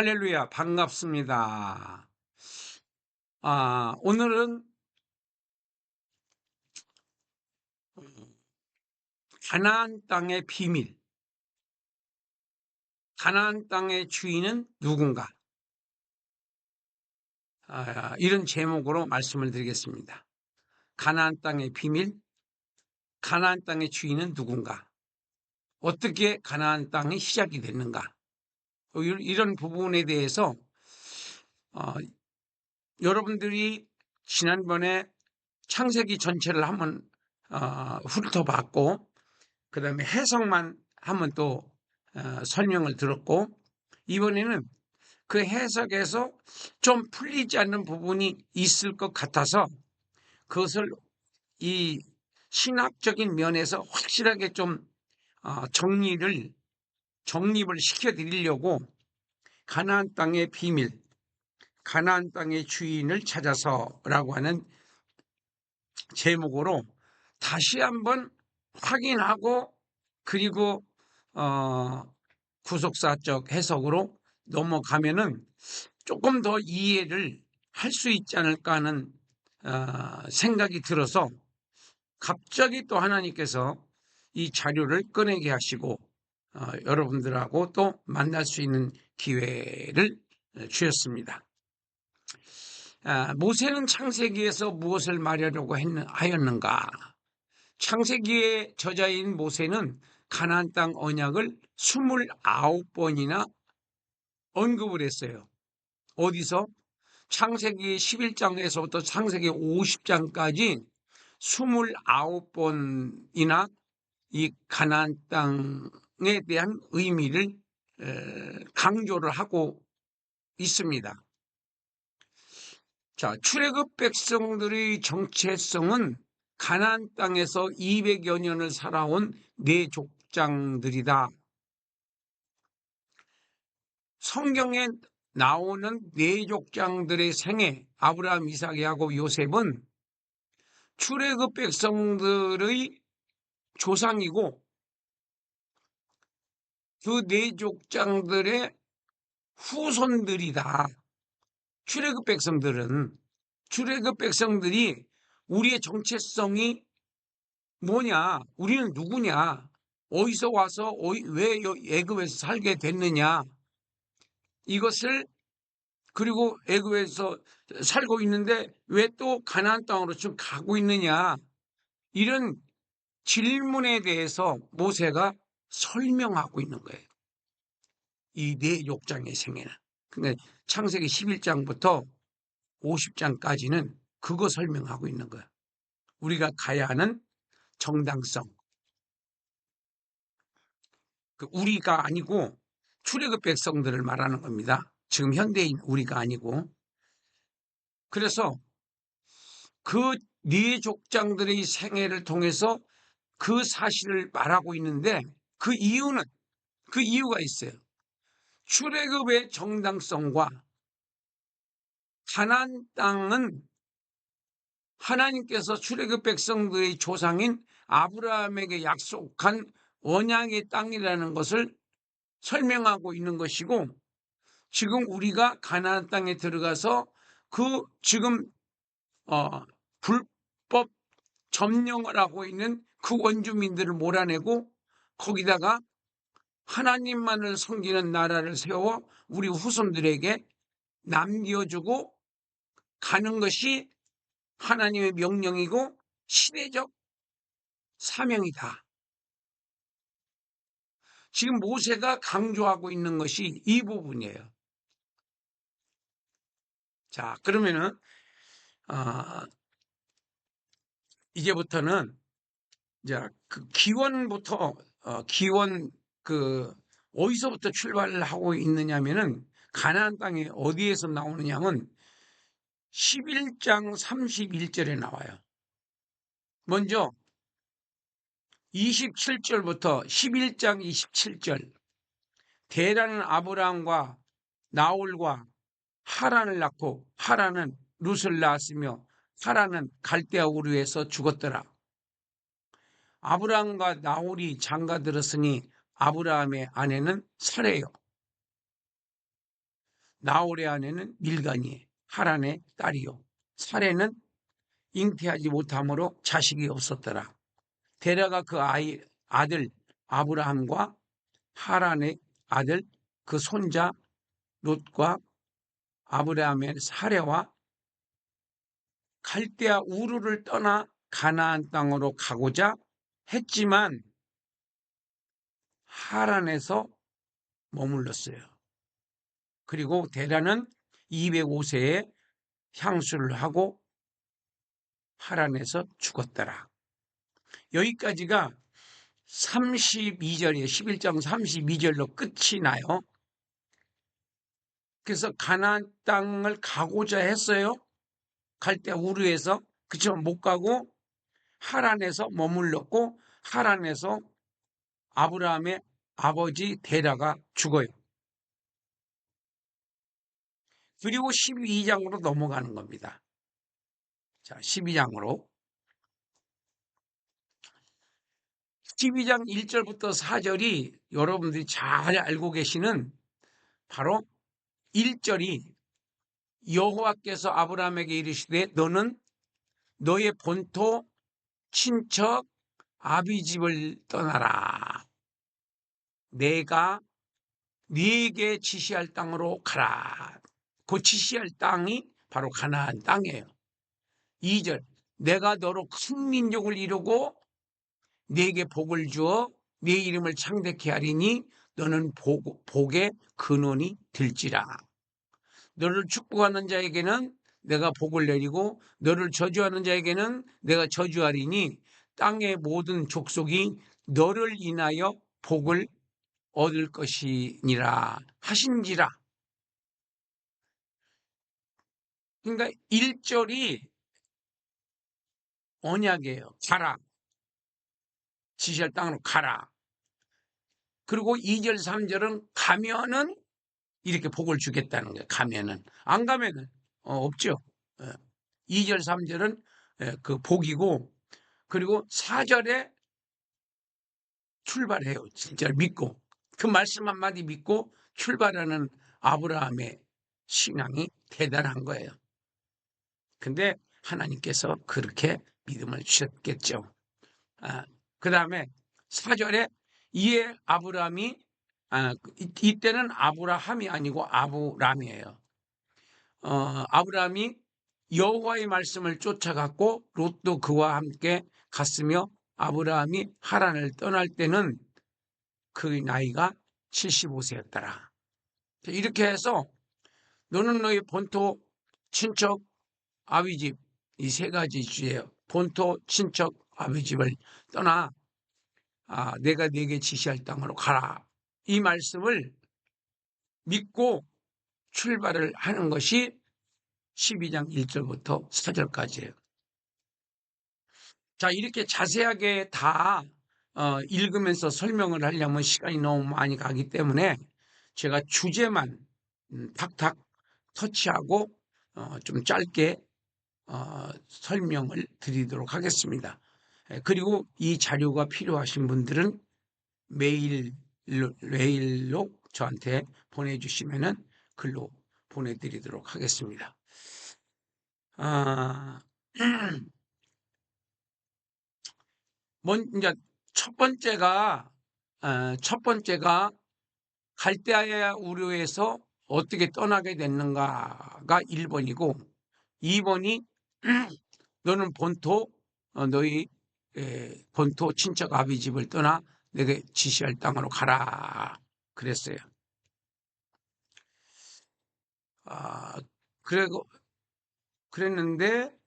할렐루야, 반갑습니다. 오늘은 가나안 땅의 비밀, 가나안 땅의 주인은 누군가? 이런 제목으로 말씀을 드리겠습니다. 가나안 땅의 비밀, 가나안 땅의 주인은 누군가? 어떻게 가나안 땅이 시작이 됐는가? 이런 부분에 대해서 어, 여러분들이 지난번에 창세기 전체를 한번 훑어봤고, 그 다음에 해석만 한번 또 설명을 들었고, 이번에는 그 해석에서 좀 풀리지 않는 부분이 있을 것 같아서 그것을 이 신학적인 면에서 확실하게 좀 정립을 시켜드리려고 가나안 땅의 비밀, 가나안 땅의 주인을 찾아서라고 하는 제목으로 다시 한번 확인하고, 그리고 구속사적 해석으로 넘어가면은 조금 더 이해를 할 수 있지 않을까 하는 생각이 들어서, 갑자기 또 하나님께서 이 자료를 꺼내게 하시고 여러분들하고 또 만날 수 있는 기회를 주셨습니다. 모세는 창세기에서 무엇을 말하려고 하였는가? 창세기의 저자인 모세는 가나안 땅 언약을 29번이나 언급을 했어요. 어디서? 창세기 11장에서부터 창세기 50장까지 29번이나 이 가나안 땅에 대한 의미를 강조를 하고 있습니다. 자, 출애굽 백성들의 정체성은 가나안 땅에서 200여 년을 살아온 네 족장들이다. 성경에 나오는 네 족장들의 생애, 아브라함, 이삭, 야곱, 요셉은 출애굽 백성들의 조상이고, 그 네 족장들의 후손들이다. 출애굽 백성들이 우리의 정체성이 뭐냐, 우리는 누구냐, 어디서 와서 왜 애굽에서 살게 됐느냐, 이것을, 그리고 애굽에서 살고 있는데 왜 또 가나안 땅으로 지금 가고 있느냐, 이런 질문에 대해서 모세가 설명하고 있는 거예요. 이 네 족장의 생애는. 그러니까 창세기 11장부터 50장까지는 그거 설명하고 있는 거예요. 우리가 가야 하는 정당성. 그 우리가 아니고 출애굽 백성들을 말하는 겁니다. 지금 현대인 우리가 아니고. 그래서 그 네 족장들의 생애를 통해서 그 사실을 말하고 있는데, 그 이유가 있어요. 출애굽의 정당성과 가나안 땅은 하나님께서 출애굽 백성들의 조상인 아브라함에게 약속한 언약의 땅이라는 것을 설명하고 있는 것이고, 지금 우리가 가나안 땅에 들어가서 그 지금 불법 점령을 하고 있는 그 원주민들을 몰아내고 거기다가 하나님만을 섬기는 나라를 세워 우리 후손들에게 남겨주고 가는 것이 하나님의 명령이고 시대적 사명이다. 지금 모세가 강조하고 있는 것이 이 부분이에요. 자, 그러면은 이제부터는 이제 그 기원부터 기원 어디서부터 출발을 하고 있느냐면은, 가나안 땅이 어디에서 나오느냐면 11장 31절에 나와요. 먼저 27절부터 11장 27절, 데라는 아브라함과 나홀과 하란을 낳고 하란은 룻을 낳았으며 하란은 갈대아 우르에서 죽었더라. 아브라함과 나홀이 장가들었으니 아브라함의 아내는 사레요. 나홀의 아내는 밀간이에요. 하란의 딸이요. 사레는 잉태하지 못함으로 자식이 없었더라. 데라가 그 아들 아브라함과 하란의 아들 그 손자 롯과 아브라함의 사레와 갈대아 우르를 떠나 가나안 땅으로 가고자 했지만 하란에서 머물렀어요. 그리고 데라는 205세에 향수를 하고 하란에서 죽었더라. 여기까지가 32절이에요. 11장 32절로 끝이 나요. 그래서 가나안 땅을 가고자 했어요. 갈대아 우르에서. 그렇지만 못 가고 하란에서 머물렀고 하란에서 아브라함의 아버지 데라가 죽어요. 그리고 12장으로 넘어가는 겁니다. 자, 12장으로. 12장 1절부터 4절이 여러분들이 잘 알고 계시는 바로 1절이 여호와께서 아브라함에게 이르시되 너는 너의 본토 친척 아비집을 떠나라. 내가 네게 지시할 땅으로 가라. 그 지시할 땅이 바로 가나안 땅이에요. 2절 내가 너로 큰 민족을 이루고 네게 복을 주어 네 이름을 창대케 하리니 너는 복의 근원이 될지라. 너를 축복하는 자에게는 내가 복을 내리고 너를 저주하는 자에게는 내가 저주하리니 땅의 모든 족속이 너를 인하여 복을 얻을 것이니라 하신지라. 그러니까 1절이 언약이에요. 가라. 지시할 땅으로 가라. 그리고 2절 3절은 가면은 이렇게 복을 주겠다는 거예요. 가면은. 안 가면은 없죠. 2절 3절은 그 복이고, 그리고 4절에 출발해요. 진짜 믿고 그 말씀 한마디 믿고 출발하는 아브라함의 신앙이 대단한 거예요. 근데 하나님께서 그렇게 믿음을 주셨겠죠. 그 다음에 4절에 이에 아브라함이 이때는 아브라함이 아니고 아브람이에요. 아브라함이 여호와의 말씀을 쫓아갔고 롯도 그와 함께 갔으며 아브라함이 하란을 떠날 때는 그 나이가 75세였더라. 이렇게 해서 너는 너희 본토 친척 아비집, 이 세 가지 주제예요. 본토 친척 아비집을 떠나 내가 네게 지시할 땅으로 가라. 이 말씀을 믿고 출발을 하는 것이 12장 1절부터 4절까지예요. 자, 이렇게 자세하게 다 읽으면서 설명을 하려면 시간이 너무 많이 가기 때문에 제가 주제만 탁탁 터치하고 좀 짧게 설명을 드리도록 하겠습니다. 그리고 이 자료가 필요하신 분들은 메일로 저한테 보내주시면은 글로 보내드리도록 하겠습니다. 이제 첫 번째가 갈대아 우르에서 어떻게 떠나게 됐는가가 1번이고 2번이 너는 너희 본토 친척 아비 집을 떠나 내게 지시할 땅으로 가라 그랬어요. 그랬는데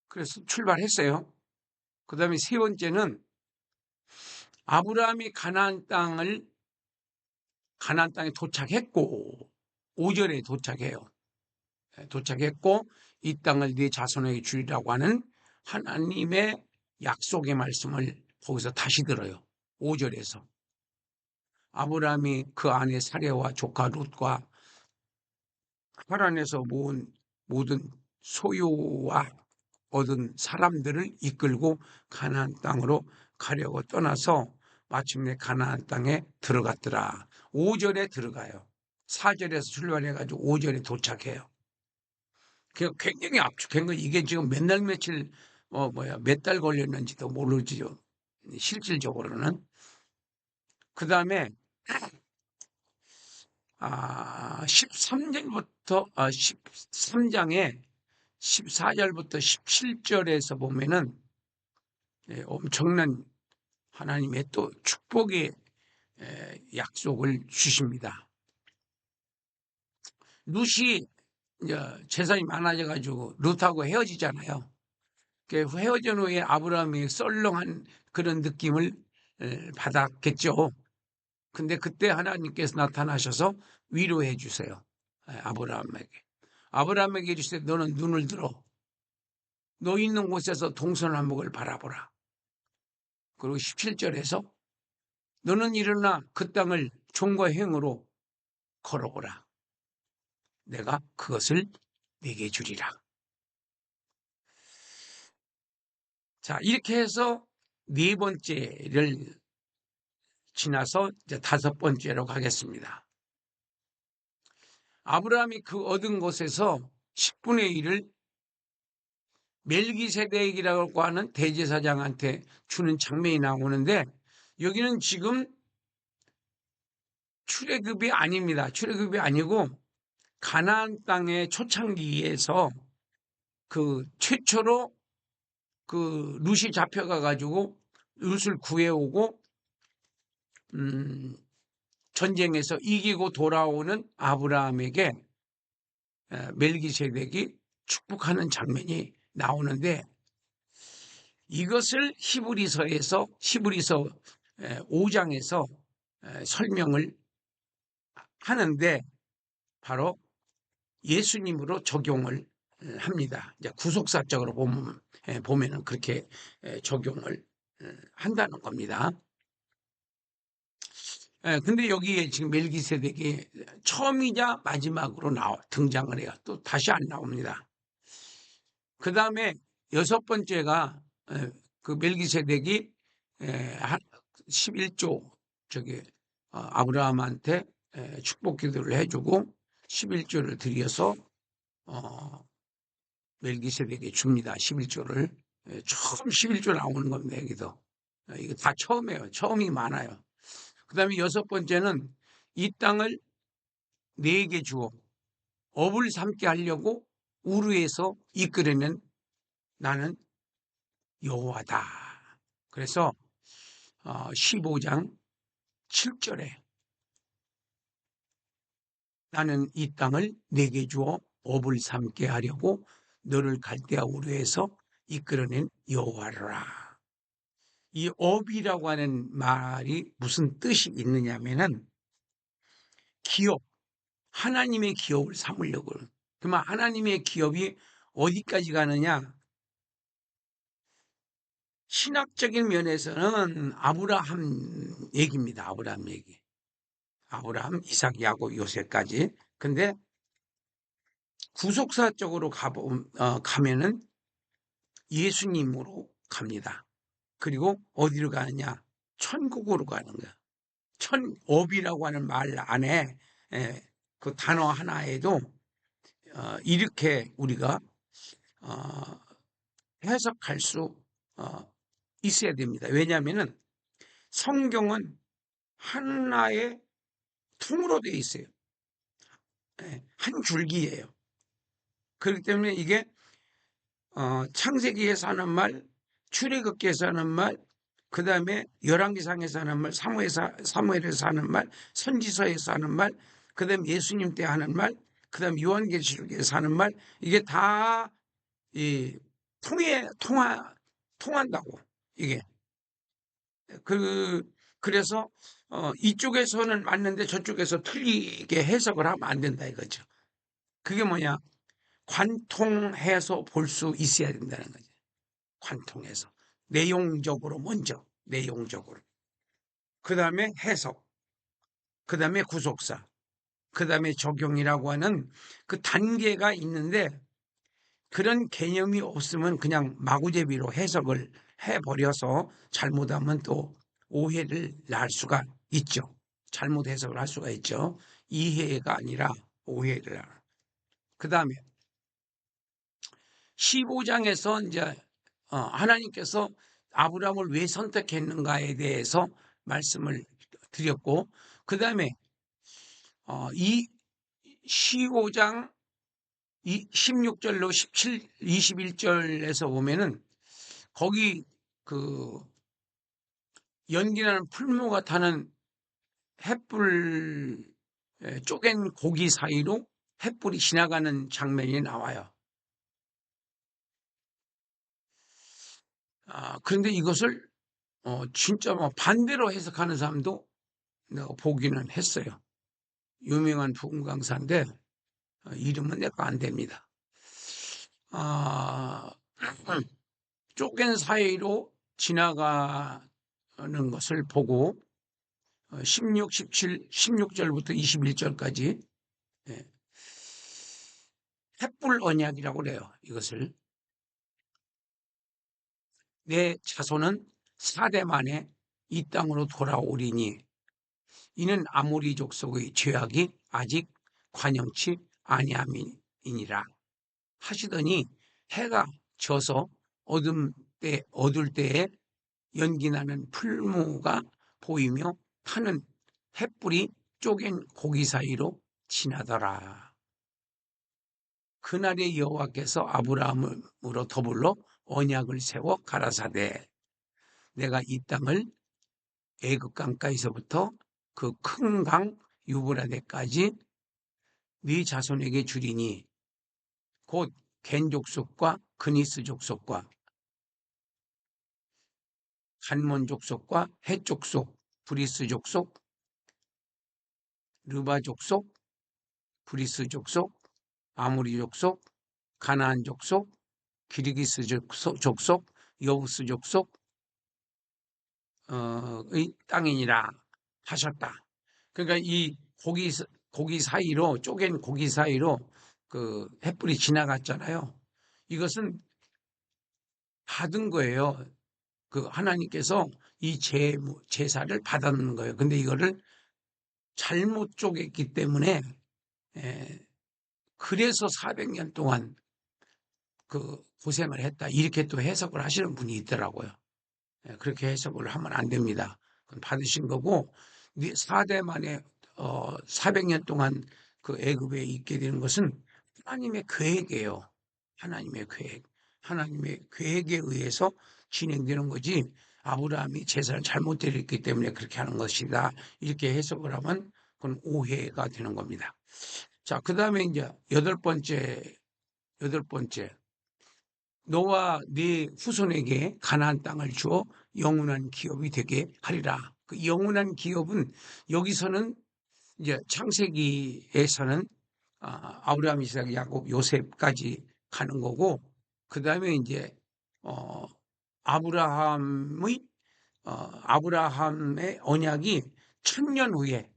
그래서 출발했어요. 그 다음에 세 번째는 아브라함이 가나안 땅에 도착했고 5절에 도착해요. 도착했고 이 땅을 네 자손에게 주리라고 하는 하나님의 약속의 말씀을 거기서 다시 들어요. 5절에서 아브라함이 그 아내 사레와 조카 롯과 하란에서 모은 모든 소유와 얻은 사람들을 이끌고 가나안 땅으로 가려고 떠나서 마침내 가나안 땅에 들어갔더라. 5절에 들어가요. 4절에서 출발해가지고 5절에 도착해요. 그 굉장히 압축한 거. 이게 지금 몇 날 며칠 몇 달 걸렸는지도 모르지요. 실질적으로는. 그 다음에 13절부터 13장에 14절부터 17절에서 보면은 엄청난 하나님의 또 축복의 약속을 주십니다. 룻이 이제 재산이 많아져가지고 룻하고 헤어지잖아요. 헤어진 후에 아브라함이 썰렁한 그런 느낌을 받았겠죠. 근데 그때 하나님께서 나타나셔서 위로해 주세요. 아브라함에게. 아브라함에게 이르시되 너는 눈을 들어 너 있는 곳에서 동서남북을 바라보라. 그리고 17절에서 너는 일어나 그 땅을 종과 행으로 걸어오라. 내가 그것을 내게 주리라. 자, 이렇게 해서 네 번째를 지나서 이제 다섯 번째로 가겠습니다. 아브라함이 그 얻은 곳에서 10분의 1을 멜기세덱이라고 하는 대제사장한테 주는 장면이 나오는데, 여기는 지금 출애굽이 아닙니다. 출애굽이 아니고 가나안 땅의 초창기에서 그 최초로 그 룻이 잡혀가 가지고 룻을 구해오고 전쟁에서 이기고 돌아오는 아브라함에게 멜기세덱이 축복하는 장면이 나오는데, 이것을 히브리서 5장에서 설명을 하는데 바로 예수님으로 적용을 합니다. 이제 구속사적으로 보면은 그렇게 적용을 한다는 겁니다. 근데 여기에 지금 멜기세덱이 처음이자 마지막으로 등장을 해요. 또 다시 안 나옵니다. 그 다음에 여섯 번째가 그 멜기세덱이 11조 아브라함한테 축복 기도를 해주고 11조를 드려서 멜기세덱에게 줍니다. 11조를. 처음 11조 나오는 겁니다. 여기도. 이거 다 처음이에요. 처음이 많아요. 그 다음에 여섯 번째는 이 땅을 네게 주어 업을 삼게 하려고 우르에서 이끌어낸 나는 여호와다. 그래서 15장 7절에 나는 이 땅을 네게 주어 업을 삼게 하려고 너를 갈대아 우르에서 이끌어낸 여호와라. 이 업이라고 하는 말이 무슨 뜻이 있느냐면은 기업, 하나님의 기업을 삼으려고. 그러면 하나님의 기업이 어디까지 가느냐? 신학적인 면에서는 아브라함 얘기입니다. 아브라함 얘기. 아브라함, 이삭, 야곱, 요셉까지. 근데 구속사적으로 가면은 예수님으로 갑니다. 그리고 어디로 가느냐? 천국으로 가는 거야. 천업이라고 하는 말 안에 그 단어 하나에도 이렇게 우리가 해석할 수 있어야 됩니다. 왜냐하면은 성경은 하나의 통으로 되어 있어요. 한 줄기예요. 그렇기 때문에 이게 창세기에서 하는 말, 출애굽기에서 하는 말, 그 다음에 열왕기상에서 하는 말, 사무엘에서 하는 말, 선지서에서 하는 말, 그 다음에 예수님 때 하는 말, 그 다음에 요한계시록에서 하는 말, 이게 다 통한다고. 이게 그래서 이쪽에서는 맞는데 저쪽에서 틀리게 해석을 하면 안 된다 이거죠. 그게 뭐냐? 관통해서 볼 수 있어야 된다는 거죠. 관통해서. 내용적으로 먼저. 내용적으로. 그 다음에 해석. 그 다음에 구속사. 그 다음에 적용이라고 하는 그 단계가 있는데, 그런 개념이 없으면 그냥 마구제비로 해석을 해버려서 잘못하면 또 오해를 낳을 수가 있죠. 잘못 해석을 할 수가 있죠. 이해가 아니라 오해를. 그 다음에 15장에서 이제 하나님께서 아브라함을 왜 선택했는가에 대해서 말씀을 드렸고, 그 다음에 이 15장 16절로 17, 21절에서 보면은 거기 그 연기나는 풀무가 타는 횃불 쪼갠 고기 사이로 횃불이 지나가는 장면이 나와요. 그런데 이것을 진짜 뭐 반대로 해석하는 사람도 내가 보기는 했어요. 유명한 부흥 강사인데 이름은 내가 안 됩니다. 쪼갠 사이로 지나가는 것을 보고 16, 17, 16절부터 21절까지 횃불 언약이라고 그래요. 이것을 내 자손은 4대 만에 이 땅으로 돌아오리니 이는 아모리 족속의 죄악이 아직 관영치 아니함이니라 하시더니 해가 져서 어둘 때에 연기나는 풀무가 보이며 타는 횃불이 쪼갠 고기 사이로 지나더라. 그날의 여호와께서 아브라함으로 더불어 언약을 세워 가라사대 내가 이 땅을 애굽 강가에서부터 그 큰 강 유브라데까지 네 자손에게 주리니 곧 겐 족속과 그니스 족속과 간몬 족속과 헷 족속 브리스 족속 르바 족속 브리스 족속 아모리 족속 가나안 족속 기르기스 족속 여부스 족속의 땅이니라 하셨다. 그러니까 이 고기 사이로 쪼갠 고기 사이로 그 횃불이 지나갔잖아요. 이것은 받은 거예요. 그 하나님께서 이 제사를 받았는 거예요. 근데 이거를 잘못 쪼갰기 때문에 그래서 400년 동안 그 고생을 했다. 이렇게 또 해석을 하시는 분이 있더라고요. 그렇게 해석을 하면 안 됩니다. 그건 받으신 거고 4대 만에 400년 동안 그 애굽에 있게 되는 것은 하나님의 계획이에요. 하나님의 계획. 하나님의 계획에 의해서 진행되는 거지 아브라함이 제사를 잘못 드렸기 때문에 그렇게 하는 것이다. 이렇게 해석을 하면 그건 오해가 되는 겁니다. 자, 그 다음에 이제 여덟 번째 너와 네 후손에게 가나안 땅을 주어 영원한 기업이 되게 하리라. 그 영원한 기업은 여기서는 이제 창세기에서는 아브라함, 이삭, 야곱, 요셉까지 가는 거고 그 다음에 이제 아브라함의 언약이 천년 후에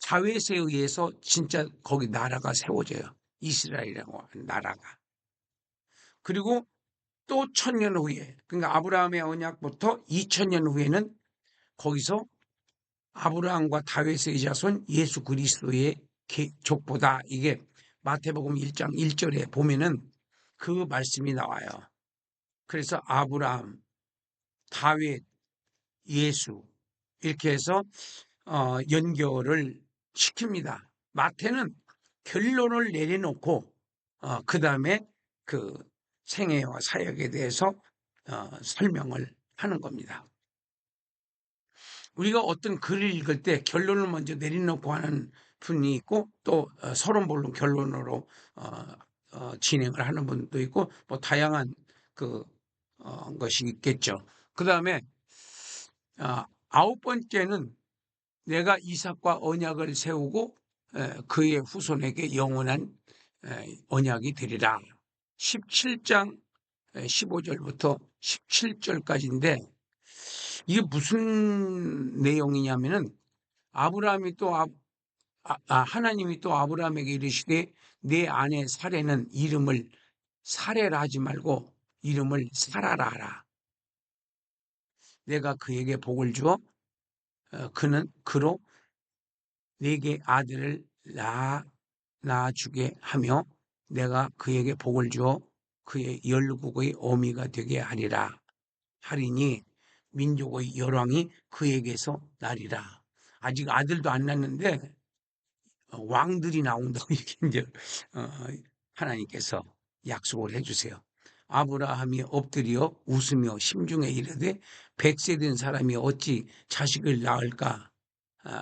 다윗에 의해서 진짜 거기 나라가 세워져요. 이스라엘이라고 하는 나라가. 그리고 또 1000년 후에 그러니까 아브라함의 언약부터 2000년 후에는 거기서 아브라함과 다윗의 자손 예수 그리스도의 족보다 이게 마태복음 1장 1절에 보면은 그 말씀이 나와요. 그래서 아브라함, 다윗, 예수 이렇게 해서 연결을 시킵니다. 마태는 결론을 내려놓고 그 다음에 그 생애와 사역에 대해서 설명을 하는 겁니다. 우리가 어떤 글을 읽을 때 결론을 먼저 내려놓고 하는 분이 있고 또 서론본론 결론으로 진행을 하는 분도 있고 뭐 다양한 그 것이 있겠죠. 그 다음에 9번째는 내가 이삭과 언약을 세우고 그의 후손에게 영원한 언약이 되리라. 17장 15절부터 17절까지인데 이게 무슨 내용이냐면은 아브라함이 또 하나님이 또 아브라함에게 이르시되 내 아내 사레는 이름을 사레라 하지 말고 이름을 사라라 하라. 내가 그에게 복을 주어 그는 그로 네게 아들을 낳아주게 하며 내가 그에게 복을 주어 그의 열국의 어미가 되게 하리니 민족의 열왕이 그에게서 나리라. 아직 아들도 안 낳았는데 왕들이 나온다고 이렇게 이제 어, 하나님께서 약속을 해주세요. 아브라함이 엎드려 웃으며 심중에 이르되 100세 된 사람이 어찌 자식을 낳을까?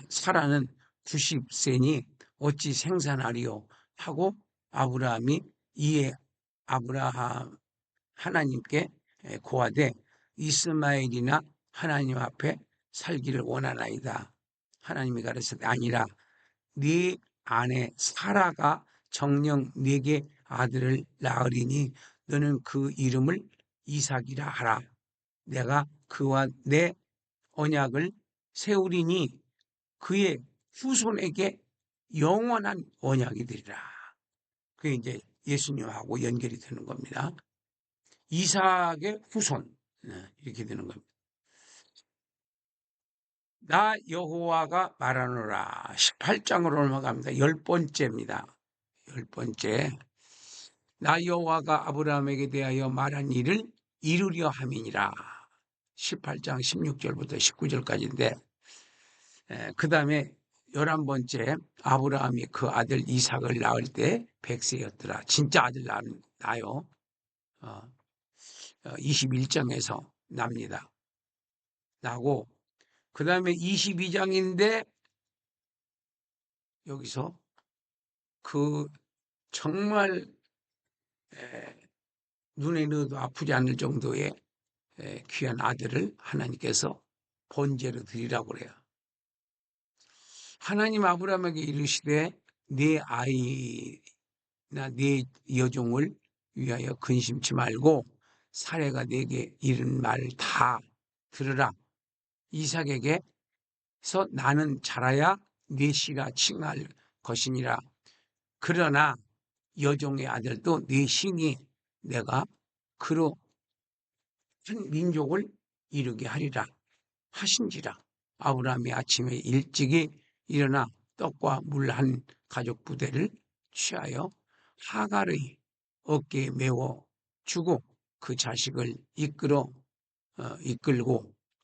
사라는 90세니 어찌 생산하리요? 하고 아브라함이 이에 아브라함 하나님께 고하되 이스마엘이나 하나님 앞에 살기를 원하나이다. 하나님이 가르치되 아니라 네 아내 사라가 정녕 네게 아들을 낳으리니 너는 그 이름을 이삭이라 하라. 내가 그와 내 언약을 세우리니 그의 후손에게 영원한 언약이 되리라. 그게 이제 예수님하고 연결이 되는 겁니다. 이삭의 후손 이렇게 되는 겁니다. 나 여호와가 말하노라. 18장으로 넘어갑니다. 10번째입니다. 10번째. 나 여호와가 아브라함에게 대하여 말한 일을 이루려 함이니라. 18장 16절부터 19절까지인데 그 다음에 11번째 아브라함이 그 아들 이삭을 낳을 때 100세였더라. 진짜 아들 낳아요. 21장에서 납니다. 나고 그 다음에 22장인데 여기서 그 정말 눈에 넣어도 아프지 않을 정도의 귀한 아들을 하나님께서 번제로 드리라고 그래요. 하나님 아브라함에게 이르시되 네 아이나 네 여종을 위하여 근심치 말고 사례가 네게 이른 말 다 들으라. 이삭에게서 나는 자라야 네 씨가 칭할 것이니라. 그러나 여종의 아들도 네 신이 내가 그로 한 민족을 이루게 하리라 하신지라. 아브라함이 아침에 일찍이 일어나 떡과 물 한 가죽 부대를 취하여 하갈의 어깨에 메워 주고 그 자식을 이끌고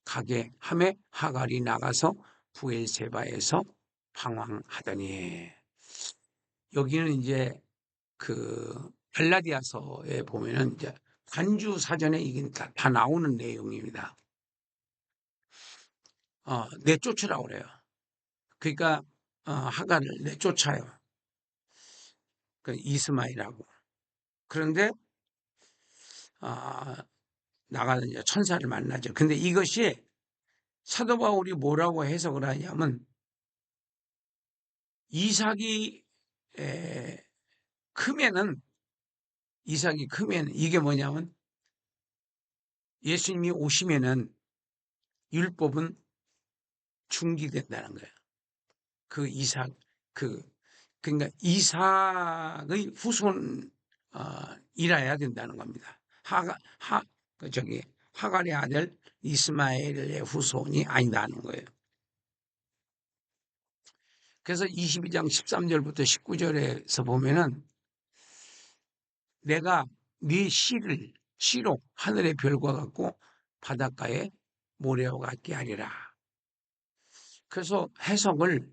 가게 하매 하갈이 나가서 부엘세바에서 방황하더니. 여기는 이제 그 갈라디아서에 보면은 이제 간주 사전에 이게 다 나오는 내용입니다. 내쫓으라고 그래요. 그러니까 하갈을 내쫓아요. 그 이스마엘하고. 그런데 나가서 이제 천사를 만나죠. 근데 이것이 사도 바울이 뭐라고 해석을 하냐면 이삭이 크면은 이게 뭐냐면 예수님이 오시면은 율법은 중지된다는 거예요. 그 이삭 그러니까 이삭의 후손 이라야 된다는 겁니다. 하갈의 아들 이스마엘의 후손이 아니다는 거예요. 그래서 22장 13절부터 19절에서 보면은 내가 네 씨로 하늘의 별과 같고 바닷가에 모래와 같게 하리라. 그래서 해석을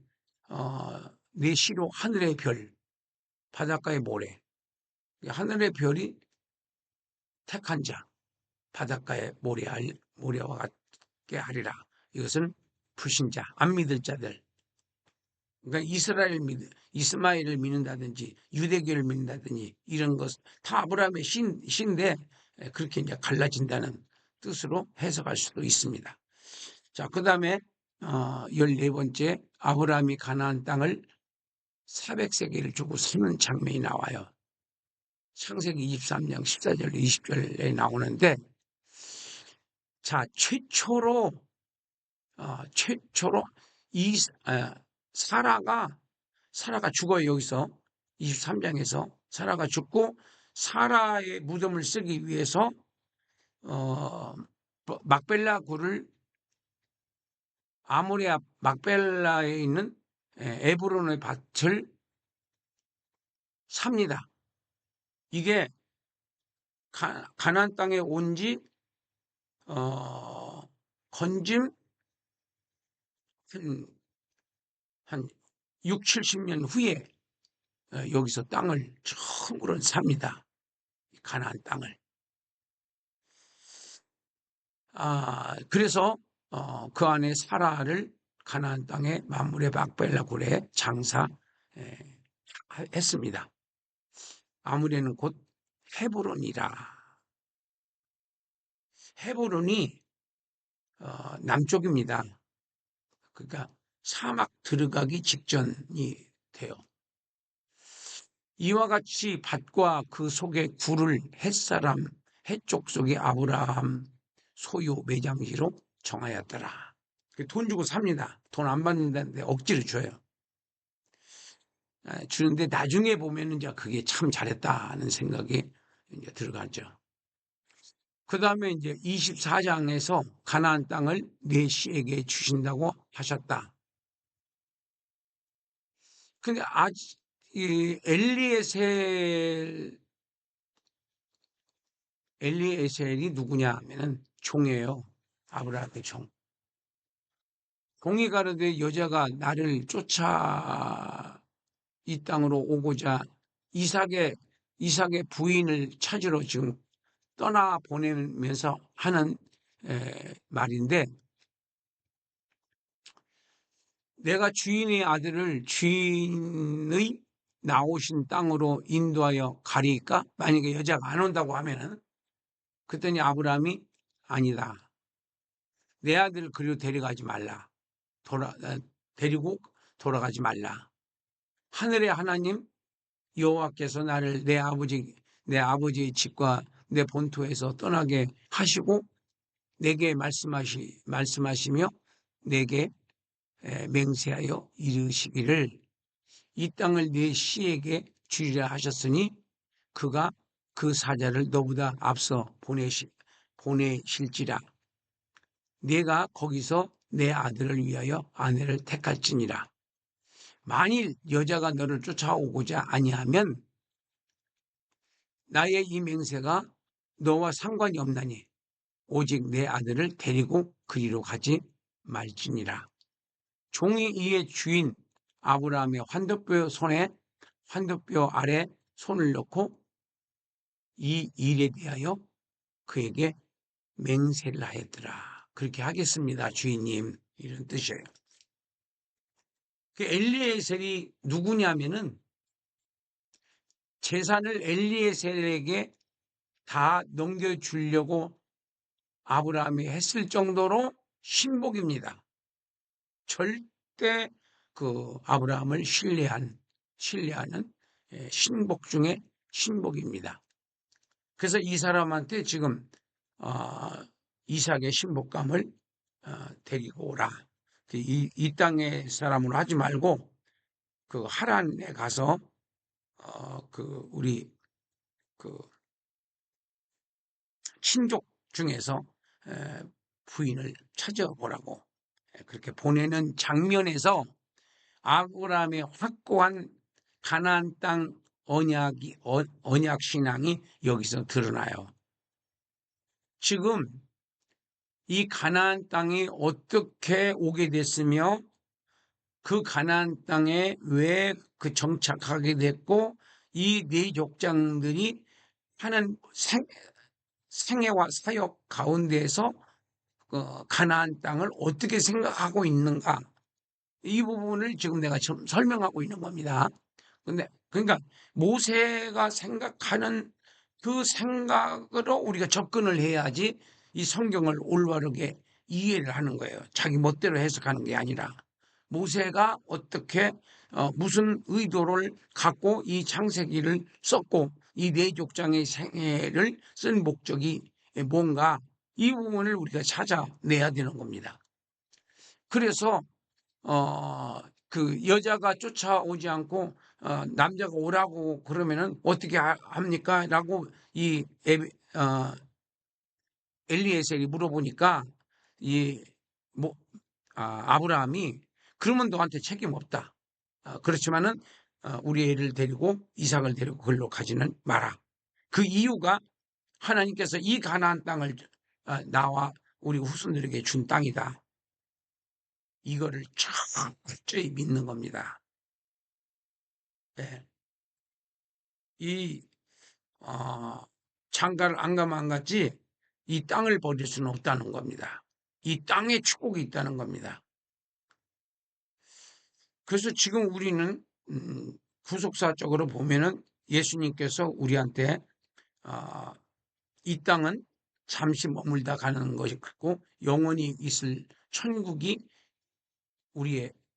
네 씨로 하늘의 별, 바닷가의 모래. 하늘의 별이 택한 자, 바닷가에 모래와 같게 하리라. 이것은 불신자, 안 믿을 자들. 그러니까 이스마엘을 믿는다든지 유대교를 믿는다든지 이런 것 다 아브라함의 신인데 그렇게 이제 갈라진다는 뜻으로 해석할 수도 있습니다. 자, 그 다음에 14번째 아브라함이 가나안 땅을 400세계를 주고 사는 장면이 나와요. 창세기 23장 14절 20절에 나오는데 자, 최초로 사라가 죽어요. 여기서 23장에서 사라가 죽고 사라의 무덤을 쓰기 위해서 막벨라 굴을 아모레 막벨라에 있는 에브론의 밭을 삽니다. 이게 가나안 땅에 온지 건짐 한 6, 70년 후에 여기서 땅을 처음으로 삽니다. 가나안 땅을. 그래서 그 안에 사라를 가나안 땅에 마므레 막벨라 굴에 장사했습니다. 아므레는 곧 헤브론이라. 헤브론이 남쪽입니다. 그러니까 사막 들어가기 직전이 돼요. 이와 같이 밭과 그 속에 굴을 헷사람, 헷족 속의 아브라함 소유 매장지로 정하였더라. 돈 주고 삽니다. 돈 안 받는다는데 억지로 줘요. 주는데 나중에 보면은 이제 그게 참 잘했다는 생각이 이제 들어가죠. 그 다음에 이제 24장에서 가나안 땅을 네 씨에게 주신다고 하셨다. 근데 아직 이 엘리에셀이 누구냐 하면은 종이에요. 아브라함의 종. 종이 가로되 여자가 나를 쫓아 이 땅으로 오고자 이삭의 부인을 찾으러 지금 떠나 보내면서 하는 말인데, 내가 주인의 아들을 주인의 나오신 땅으로 인도하여 가리까? 만약에 여자가 안 온다고 하면은, 그랬더니 아브라함이 아니다. 내 아들을 그리로 데려가지 말라. 데리고 돌아가지 말라. 하늘의 하나님 여호와께서 나를 내 아버지의 집과 내 본토에서 떠나게 하시고 내게 말씀하시며 내게 맹세하여 이르시기를 이 땅을 내 씨에게 주리라 하셨으니 그가 그 사자를 너보다 앞서 보내실지라. 내가 거기서 내 아들을 위하여 아내를 택할지니라. 만일 여자가 너를 쫓아오고자 아니하면 나의 이 맹세가 너와 상관이 없나니 오직 내 아들을 데리고 그리로 가지 말지니라. 종이 이의 주인 아브라함의 환도뼈 아래 손을 넣고 이 일에 대하여 그에게 맹세를 하였더라. 그렇게 하겠습니다, 주인님. 이런 뜻이에요. 그 엘리에셀이 누구냐면은 재산을 엘리에셀에게 다 넘겨주려고 아브라함이 했을 정도로 신복입니다. 절대 그 아브라함을 신뢰하는 신복 중에 신복입니다. 그래서 이 사람한테 지금 이삭의 신복감을 데리고 오라. 이 땅의 사람으로 하지 말고 그 하란에 가서 우리 친족 중에서 부인을 찾아보라고 그렇게 보내는 장면에서 아브라함의 확고한 가나안 땅 언약 신앙이 여기서 드러나요. 지금 이 가나안 땅이 어떻게 오게 됐으며 그 가나안 땅에 왜 그 정착하게 됐고 이 네 족장들이 하는 생애와 사역 가운데에서 가나안 땅을 어떻게 생각하고 있는가, 이 부분을 지금 내가 좀 설명하고 있는 겁니다. 그러니까 모세가 생각하는 그 생각으로 우리가 접근을 해야지 이 성경을 올바르게 이해를 하는 거예요. 자기 멋대로 해석하는 게 아니라 모세가 어떻게 무슨 의도를 갖고 이 창세기를 썼고 이 네 족장의 생애를 쓴 목적이 뭔가, 이 부분을 우리가 찾아내야 되는 겁니다. 그래서 그 여자가 쫓아오지 않고 남자가 오라고 그러면은 어떻게 합니까? 라고 이 엘리에셀이 물어보니까 이 아브라함이 그러면 너한테 책임 없다. 그렇지만은 우리 애를 데리고 이삭을 데리고 글로 가지는 마라. 그 이유가 하나님께서 이 가나안 땅을 나와 우리 후손들에게 준 땅이다. 이거를 철저히 믿는 겁니다. 예. 이 장가를 안 가면 안 갔지 이 땅을 버릴 수는 없다는 겁니다. 이 땅에 축복이 있다는 겁니다. 그래서 지금 우리는 구속사적으로 보면은 예수님께서 우리한테 이 땅은 잠시 머물다 가는 것이고 영원히 있을 천국이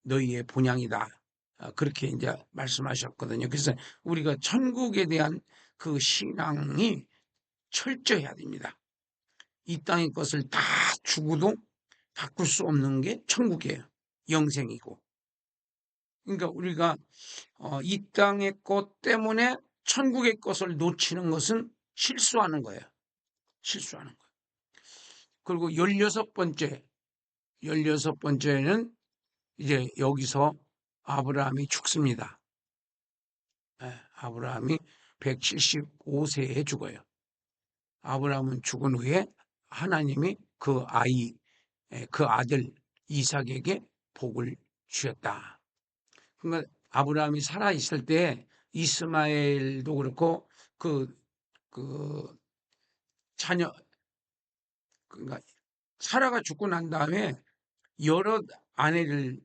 너희의 본향이다. 그렇게 이제 말씀하셨거든요. 그래서 우리가 천국에 대한 그 신앙이 철저해야 됩니다. 이 땅의 것을 다 주고도 바꿀 수 없는 게 천국이에요. 영생이고. 그러니까 우리가 이 땅의 것 때문에 천국의 것을 놓치는 것은 실수하는 거예요. 실수하는 거예요. 그리고 16번째는 이제 여기서 아브라함이 죽습니다. 아브라함이 175세에 죽어요. 아브라함은 죽은 후에 하나님이 그 아들 이삭에게 복을 주셨다. 그러니까 아브라함이 살아 있을 때 이스마엘도 그렇고 그 자녀 그러니까 사라가 죽고 난 다음에 여러 아내를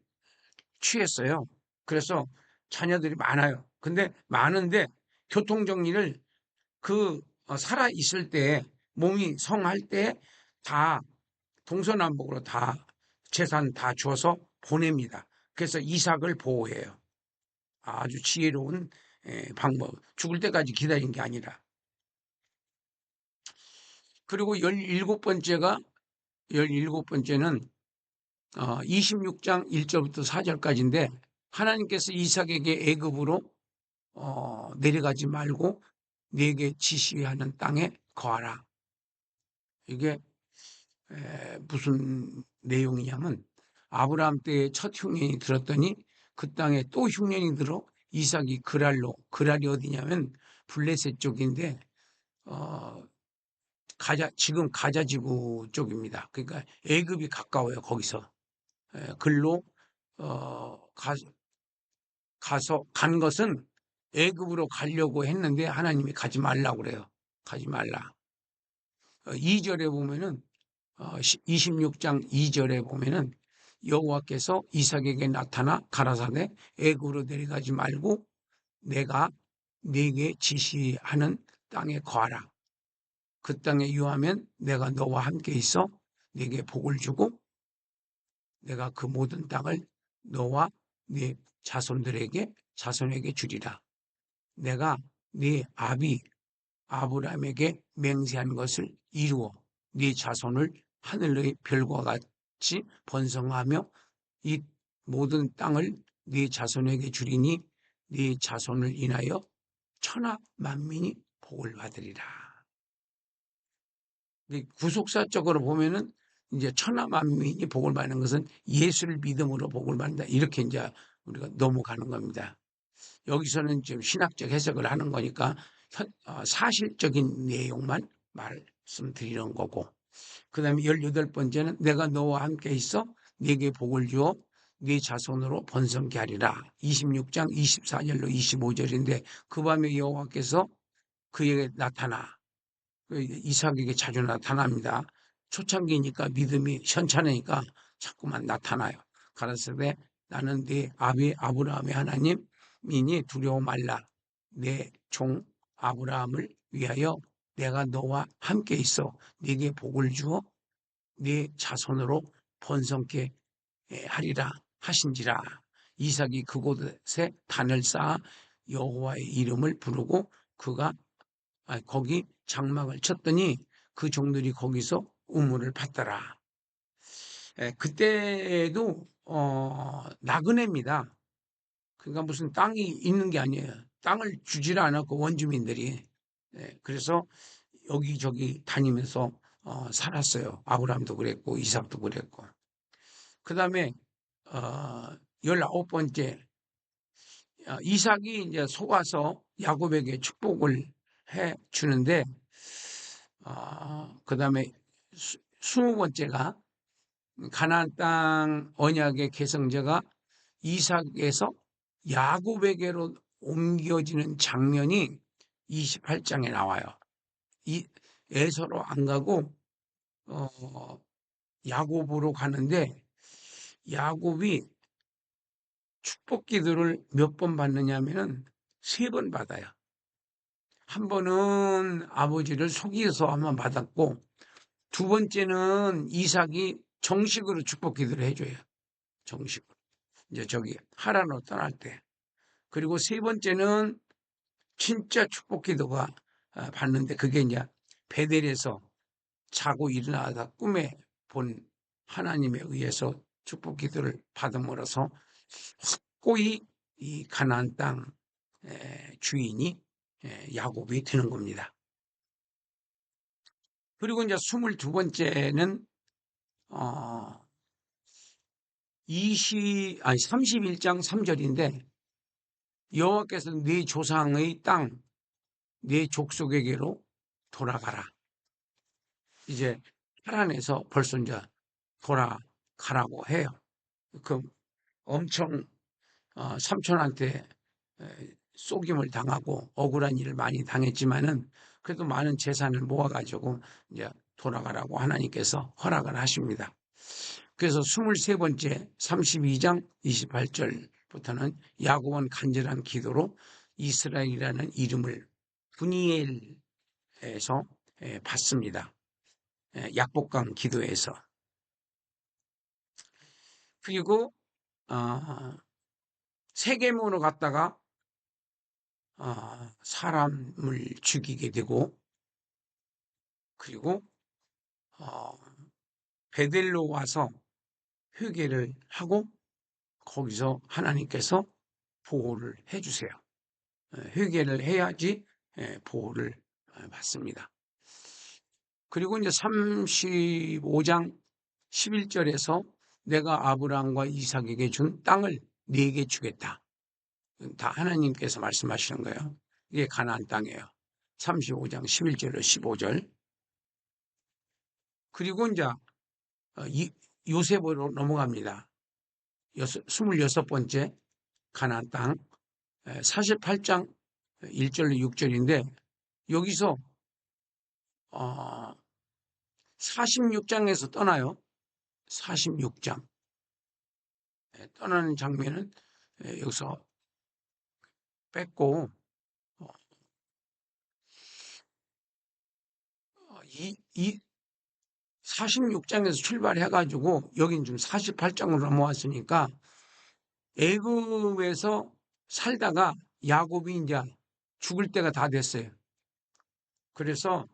취했어요. 그래서 자녀들이 많아요. 근데 많은데 교통정리를 살아 있을 때 몸이 성할 때 다 동서남북으로 다 재산 다 줘서 보냅니다. 그래서 이삭을 보호해요. 아주 지혜로운 방법. 죽을 때까지 기다린 게 아니라. 그리고 17번째는 26장 1절부터 4절까지인데 하나님께서 이삭에게 애굽으로 내려가지 말고 네게 지시하는 땅에 거하라. 이게 무슨 내용이냐면 아브라함 때에 첫 흉년이 들었더니 그 땅에 또 흉년이 들어 이삭이 그랄이 어디냐면 블레셋 쪽인데 지금 가자 지구 쪽입니다. 그러니까 애굽이 가까워요. 거기서 글로 가서 간 것은 애굽으로 가려고 했는데 하나님이 가지 말라고 그래요. 가지 말라. 2절에 보면은 26장 2절에 보면은 여호와께서 이삭에게 나타나 가라사대 애굽으로 내려가지 말고 내가 네게 지시하는 땅에 거하라. 그 땅에 유하면 내가 너와 함께 있어 네게 복을 주고 내가 그 모든 땅을 너와 네 자손에게 주리라. 내가 네 아비 아브라함에게 맹세한 것을 이루어 네 자손을 하늘의 별과 같이 번성하며 이 모든 땅을 네 자손에게 주리니 네 자손을 인하여 천하 만민이 복을 받으리라. 구속사적으로 보면은 이제 천하 만민이 복을 받는 것은 예수를 믿음으로 복을 받는다. 이렇게 이제 우리가 넘어가는 겁니다. 여기서는 지금 신학적 해석을 하는 거니까 사실적인 내용만 말씀드리는 거고. 그 다음에 18번째는 내가 너와 함께 있어 네게 복을 주어 네 자손으로 번성케 하리라. 26장 24절로 25절인데 그 밤에 여호와께서 그에게 나타나 이삭에게 자주 나타납니다. 초창기니까 믿음이 현찮으니까 자꾸만 나타나요. 가라사대 나는 네 아비 아브라함의 하나님이니 두려워 말라. 내 종 아브라함을 위하여 내가 너와 함께 있어 네게 복을 주어 네 자손으로 번성케 하리라 하신지라. 이삭이 그곳에 단을 쌓아 여호와의 이름을 부르고 그가 거기 장막을 쳤더니 그 종들이 거기서 우물을 받더라. 그때도 나그네입니다. 그러니까 무슨 땅이 있는 게 아니에요. 땅을 주지를 않았고 원주민들이. 그래서 여기저기 다니면서 살았어요. 아브라함도 그랬고 이삭도 그랬고. 그 다음에 19번째 이삭이 이제 속아서 야곱에게 축복을 해 주는데 그 다음에 20번째가 가나안 땅 언약의 계승자가 이삭에서 야곱에게로 옮겨지는 장면이 28장에 나와요. 이 에서로 안 가고 야곱으로 가는데 야곱이 축복 기도를 몇 번 받느냐면은 3번 받아요. 한 번은 아버지를 속여서 한번 받았고, 2번째는 이삭이 정식으로 축복 기도를 해줘요. 정식으로. 이제 저기 하란으로 떠날 때. 그리고 3번째는 진짜 축복 기도가 받는데 그게 이제 베델에서 자고 일어나다 꿈에 본 하나님에 의해서 축복 기도를 받음으로써 확고히 이 가나안 땅 주인이 야곱이 되는 겁니다. 그리고 이제 22번째는 31장 3절인데 여호와께서 네 조상의 땅, 네 족속에게로 돌아가라. 이제 하란에서 벌써 이제 돌아가라고 해요. 그 엄청 삼촌한테 속임을 당하고 억울한 일을 많이 당했지만은 그래도 많은 재산을 모아가지고 이제 돌아가라고 하나님께서 허락을 하십니다. 그래서 23번째 32장 28절부터는 야곱은 간절한 기도로 이스라엘이라는 이름을 분이엘에서 받습니다. 약복강 기도에서. 그리고 세겜으로 갔다가 사람을 죽이게 되고, 그리고 베델로 와서 회개를 하고 거기서 하나님께서 보호를 해주세요. 회개를 해야지 보호를 받습니다. 그리고 이제 35장 11절에서 내가 아브라함과 이삭에게 준 땅을 네게 주겠다. 다 하나님께서 말씀하시는 거예요. 이게 가나안 땅이에요. 35장 11절로 15절. 그리고 이제 요셉으로 넘어갑니다. 26번째 가나안 땅 48장 1절로 6절인데 여기서 46장에서 떠나요. 46장 떠나는 장면은 여기서 뺐고 이 46장에서 출발해가지고 여긴 좀 48장으로 넘어왔으니까 애굽에서 살다가 야곱이 이제 죽을 때가 다 됐어요. 그래서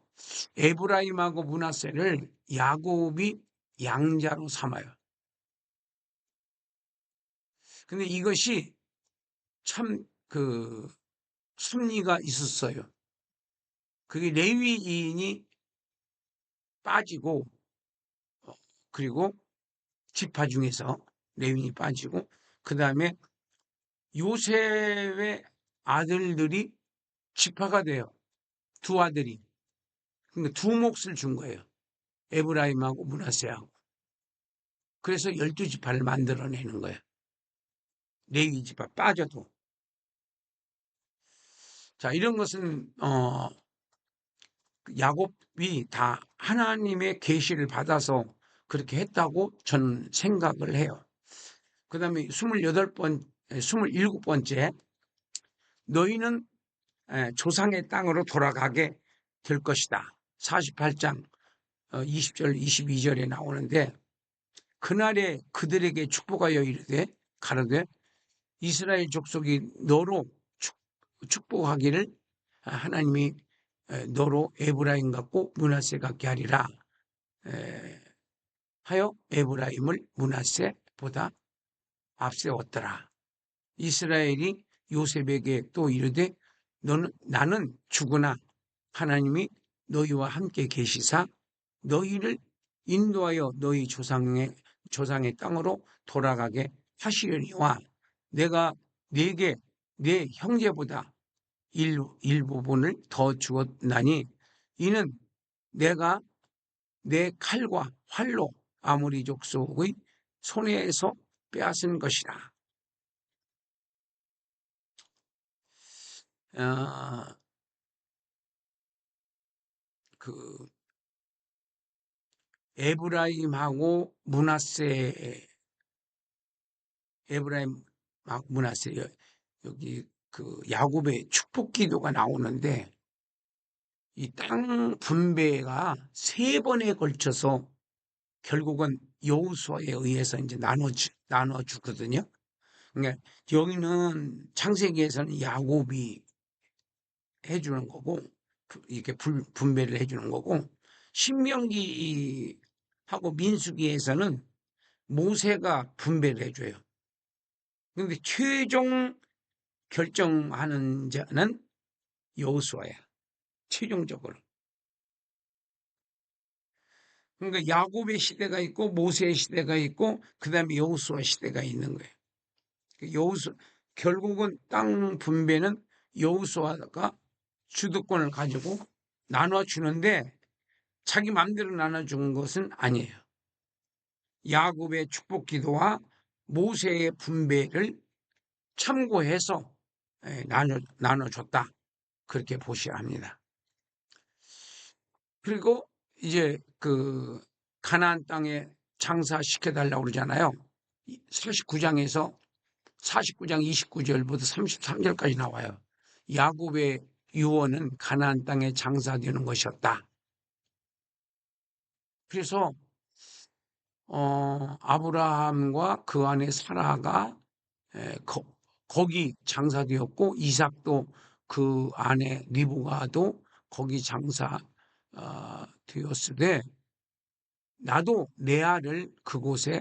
에브라임하고 므낫세를 야곱이 양자로 삼아요. 근데 이것이 참 섭리가 있었어요. 그게 레위인이 빠지고 그리고 지파 중에서 레위인이 빠지고 그 다음에 요셉의 아들들이 지파가 돼요. 두 아들이. 그러니까 두 몫을 준 거예요. 에브라임하고 므낫세하고. 그래서 12지파를 만들어내는 거예요. 레위 지파 빠져도. 자, 이런 것은 야곱이 다 하나님의 계시를 받아서 그렇게 했다고 저는 생각을 해요. 그 다음에 27번째 너희는 조상의 땅으로 돌아가게 될 것이다. 48장 20절 22절에 나오는데 그날에 그들에게 축복하여 이르되 가로되 이스라엘 족속이 너로 축복하기를 하나님이 너로 에브라임 같고 므낫세 같게 하리라 하여 에브라임을 므낫세보다 앞세웠더라. 이스라엘이 요셉에게 또 이르되 나는 죽으나 하나님이 너희와 함께 계시사 너희를 인도하여 너희 조상의 땅으로 돌아가게 하시려니와 내가 네게 내 형제보다 일부분을 더 주었나니 이는 내가 내 칼과 활로 아모리 족속의 손에서 빼앗은 것이라. 그 에브라임하고 문하세 여기 그 야곱의 축복 기도가 나오는데 이 땅 분배가 3번에 걸쳐서 결국은 여호수아에 의해서 이제 나눠주거든요. 그러니까 여기는 창세기에서는 야곱이 해주는 거고 이렇게 분배를 해주는 거고 신명기하고 민수기에서는 모세가 분배를 해줘요. 그런데 최종 결정하는 자는 여호수아야. 최종적으로. 그러니까 야곱의 시대가 있고 모세의 시대가 있고 그다음에 여호수아 시대가 있는 거예요. 결국은 땅 분배는 여호수아가 주도권을 가지고 나눠주는데 자기 마음대로 나눠준 것은 아니에요. 야곱의 축복 기도와 모세의 분배를 참고해서 나눠줬다. 그렇게 보셔야 합니다. 그리고 이제 그 가나안 땅에 장사시켜달라고 그러잖아요. 49장 29절부터 33절까지 나와요. 야곱의 유언은 가나안 땅에 장사되는 것이었다. 그래서 아브라함과 그 안에 사라가 거기 장사되었고 이삭도 그 안에 리브가도 거기 장사 되었으되 나도 레아를 그곳에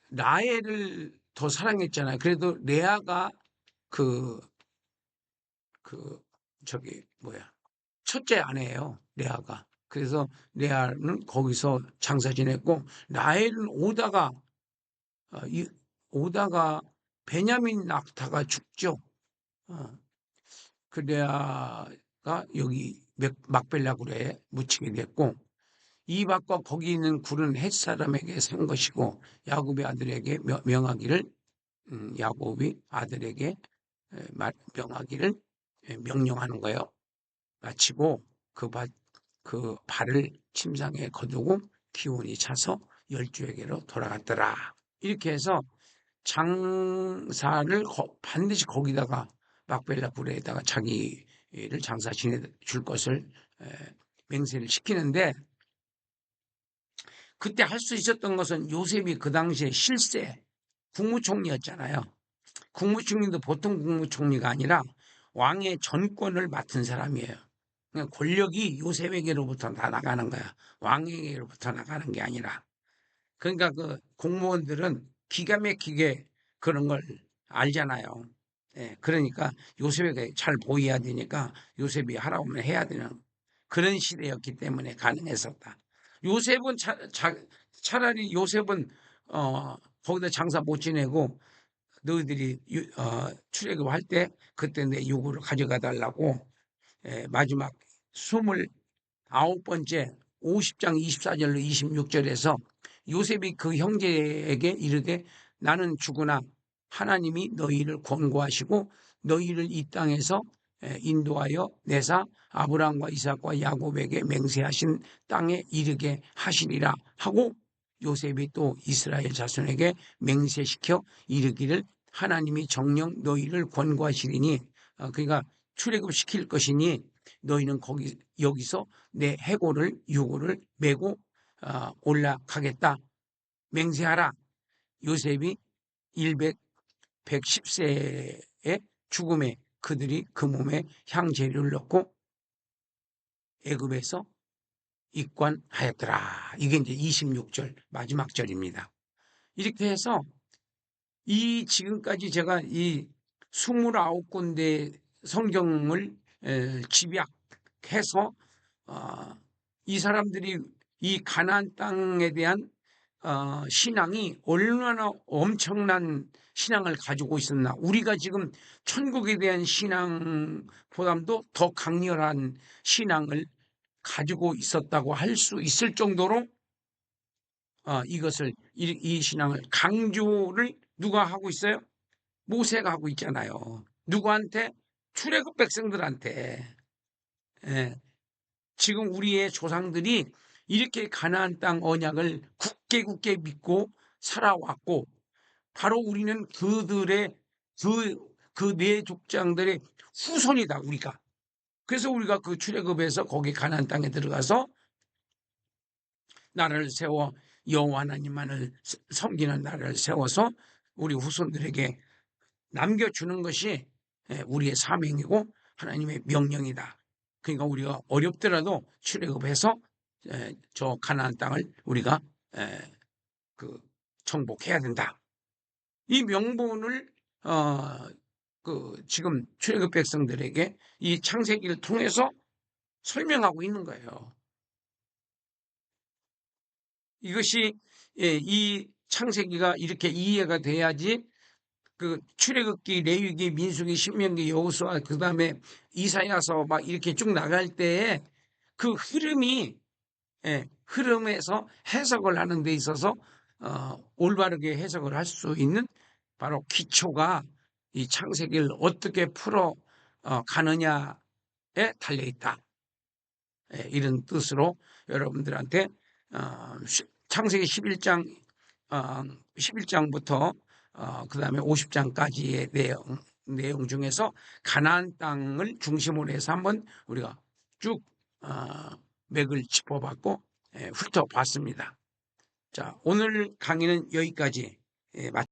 라헬을 더 사랑했잖아요. 그래도 레아가 첫째 아내예요. 레아가. 그래서 레아는 거기서 장사 지냈고 라헬은 오다가 베냐민 낙타가 죽죠. 그 레아가 여기 막벨라굴에 묻히게 됐고 이박과 거기 있는 굴은 헷 사람에게 산 것이고 야곱의 아들에게 명하기를 야곱이 아들에게 명하기를 명령하는 거예요. 마치고 그 발을 침상에 거두고 기운이 차서 열주에게로 돌아갔더라. 이렇게 해서 장사를 반드시 거기다가 막벨라 굴에다가 자기를 장사 지내줄 것을 맹세를 시키는데 그때 할 수 있었던 것은 요셉이 그 당시에 실세 국무총리였잖아요. 국무총리도 보통 국무총리가 아니라 왕의 전권을 맡은 사람이에요. 그러니까 권력이 요셉에게로부터 다 나가는 거야. 왕에게로부터 나가는 게 아니라. 그러니까 그 공무원들은 기가 막히게 그런 걸 알잖아요. 그러니까 요셉에게 잘 보여야 되니까 요셉이 하라고 하면 해야 되는 그런 시대였기 때문에 가능했었다. 요셉은 차라리 요셉은 거기다 장사 못 지내고 너희들이 출애굽할 때 그때 내 요구를 가져가 달라고 마지막 29번째 50장 24절로 26절에서 요셉이 그 형제에게 이르되 나는 죽으나 하나님이 너희를 권고하시고 너희를 이 땅에서 인도하여 내사 아브라함과 이삭과 야곱에게 맹세하신 땅에 이르게 하시리라 하고 요셉이 또 이스라엘 자손에게 맹세시켜 이르기를 하나님이 정녕 너희를 권고하시리니 그러니까 출애굽시킬 것이니 너희는 여기서 내 해골을 유골을 메고 올라가겠다 맹세하라. 요셉이 110세의 죽음에 그들이 그 몸에 향재료를 넣고 애굽에서 입관하였더라. 이게 이제 26절 마지막 절입니다. 이렇게 해서 이 지금까지 제가 이 29군데 성경을 집약해서 이 사람들이 이 가나안 땅에 대한 신앙이 얼마나 엄청난 신앙을 가지고 있었나. 우리가 지금 천국에 대한 신앙보다도 더 강렬한 신앙을 가지고 있었다고 할 수 있을 정도로 이 신앙을 강조를 누가 하고 있어요? 모세가 하고 있잖아요. 누구한테? 출애굽 백성들한테. 예. 지금 우리의 조상들이 이렇게 가나안 땅 언약을 굳게 믿고 살아왔고, 바로 우리는 그들의 그 네 족장들의 후손이다, 우리가. 그래서 우리가 그 출애굽에서 거기 가나안 땅에 들어가서 나라를 세워 여호와 하나님만을 섬기는 나라를 세워서 우리 후손들에게 남겨주는 것이 우리의 사명이고 하나님의 명령이다. 그러니까 우리가 어렵더라도 출애굽해서 저 가나안 땅을 우리가 정복해야 된다. 이 명분을 지금 출애굽 백성들에게 이 창세기를 통해서 설명하고 있는 거예요. 이것이 이 창세기가 이렇게 이해가 돼야지 그 출애굽기, 레위기, 민수기, 신명기, 여호수아, 그 다음에 이사야서 막 이렇게 쭉 나갈 때에 그 흐름에서 해석을 하는 데 있어서 올바르게 해석을 할 수 있는 바로 기초가 이 창세기를 어떻게 풀어 가느냐에 달려 있다. 이런 뜻으로 여러분들한테 창세기 11장부터 그 다음에 50장까지의 내용 중에서 가나안 땅을 중심으로 해서 한번 우리가 쭉 맥을 짚어봤고 훑어봤습니다. 자, 오늘 강의는 여기까지 마치겠습니다.